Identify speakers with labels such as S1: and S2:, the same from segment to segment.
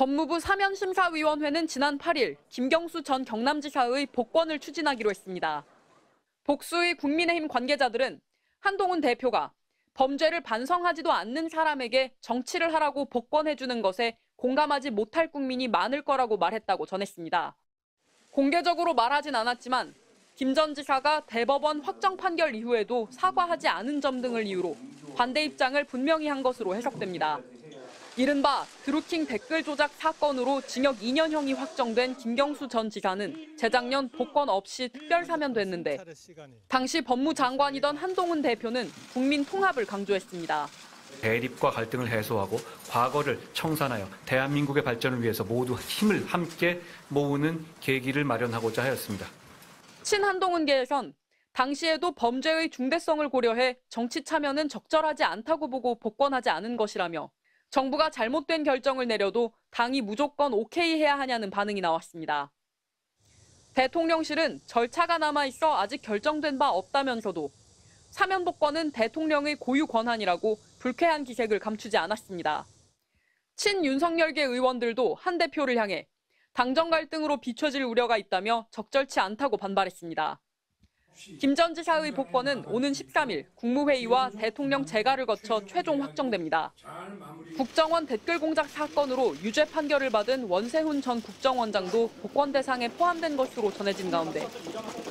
S1: 법무부 사면심사위원회는 지난 8일 김경수 전 경남지사의 복권을 추진하기로 했습니다. 복수의 국민의힘 관계자들은 한동훈 대표가 범죄를 반성하지도 않는 사람에게 정치를 하라고 복권해주는 것에 공감하지 못할 국민이 많을 거라고 말했다고 전했습니다. 공개적으로 말하진 않았지만 김 전 지사가 대법원 확정 판결 이후에도 사과하지 않은 점 등을 이유로 반대 입장을 분명히 한 것으로 해석됩니다. 이른바 드루킹 댓글 조작 사건으로 징역 2년형이 확정된 김경수 전 지사는 재작년 복권 없이 특별 사면됐는데 당시 법무장관이던 한동훈 대표는 국민 통합을 강조했습니다.
S2: 대립과 갈등을 해소하고 과거를 청산하여 대한민국의 발전을 위해서 모두 힘을 함께 모으는 계기를 마련하고자 하였습니다.
S1: 친한동훈계에선 당시에도 범죄의 중대성을 고려해 정치 참여는 적절하지 않다고 보고 복권하지 않은 것이라며 정부가 잘못된 결정을 내려도 당이 무조건 오케이 해야 하냐는 반응이 나왔습니다. 대통령실은 절차가 남아있어 아직 결정된 바 없다면서도 사면 복권은 대통령의 고유 권한이라고 불쾌한 기색을 감추지 않았습니다. 친윤석열계 의원들도 한 대표를 향해 당정 갈등으로 비춰질 우려가 있다며 적절치 않다고 반발했습니다. 김 전 지사의 복권은 오는 13일 국무회의와 대통령 재가를 거쳐 최종 확정됩니다. 국정원 댓글 공작 사건으로 유죄 판결을 받은 원세훈 전 국정원장도 복권 대상에 포함된 것으로 전해진 가운데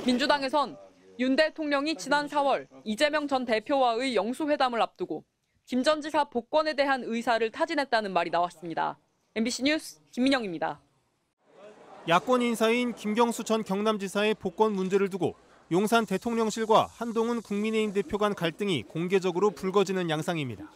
S1: 민주당에선 윤 대통령이 지난 4월 이재명 전 대표와의 영수회담을 앞두고 김 전 지사 복권에 대한 의사를 타진했다는 말이 나왔습니다. MBC 뉴스 김민영입니다.
S3: 야권 인사인 김경수 전 경남지사의 복권 문제를 두고 용산 대통령실과 한동훈 국민의힘 대표 간 갈등이 공개적으로 불거지는 양상입니다.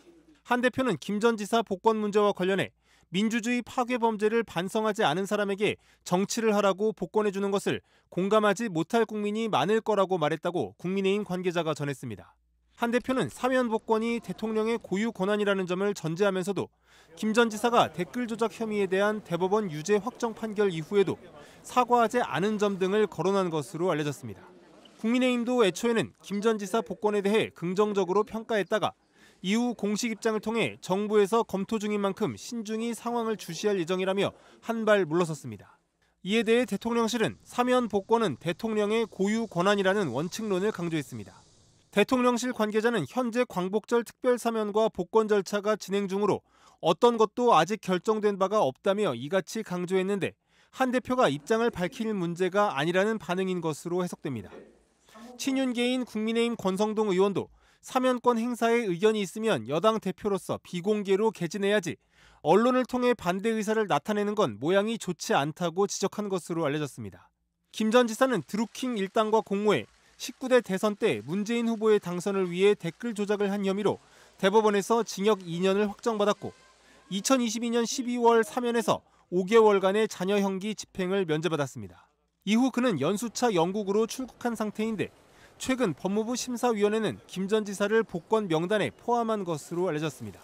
S3: 한 대표는 김 전 지사 복권 문제와 관련해 민주주의 파괴 범죄를 반성하지 않은 사람에게 정치를 하라고 복권해주는 것을 공감하지 못할 국민이 많을 거라고 말했다고 국민의힘 관계자가 전했습니다. 한 대표는 사면 복권이 대통령의 고유 권한이라는 점을 전제하면서도 김 전 지사가 댓글 조작 혐의에 대한 대법원 유죄 확정 판결 이후에도 사과하지 않은 점 등을 거론한 것으로 알려졌습니다. 국민의힘도 애초에는 김 전 지사 복권에 대해 긍정적으로 평가했다가 이후 공식 입장을 통해 정부에서 검토 중인 만큼 신중히 상황을 주시할 예정이라며 한 발 물러섰습니다. 이에 대해 대통령실은 사면 복권은 대통령의 고유 권한이라는 원칙론을 강조했습니다. 대통령실 관계자는 현재 광복절 특별 사면과 복권 절차가 진행 중으로 어떤 것도 아직 결정된 바가 없다며 이같이 강조했는데 한 대표가 입장을 밝힐 문제가 아니라는 반응인 것으로 해석됩니다. 친윤계인 국민의힘 권성동 의원도 사면권 행사에 의견이 있으면 여당 대표로서 비공개로 개진해야지 언론을 통해 반대 의사를 나타내는 건 모양이 좋지 않다고 지적한 것으로 알려졌습니다. 김 전 지사는 드루킹 일당과 공모해 19대 대선 때 문재인 후보의 당선을 위해 댓글 조작을 한 혐의로 대법원에서 징역 2년을 확정받았고 2022년 12월 사면에서 5개월간의 자녀형기 집행을 면제받았습니다. 이후 그는 연수차 영국으로 출국한 상태인데 최근 법무부 심사위원회는 김 전 지사를 복권 명단에 포함한 것으로 알려졌습니다.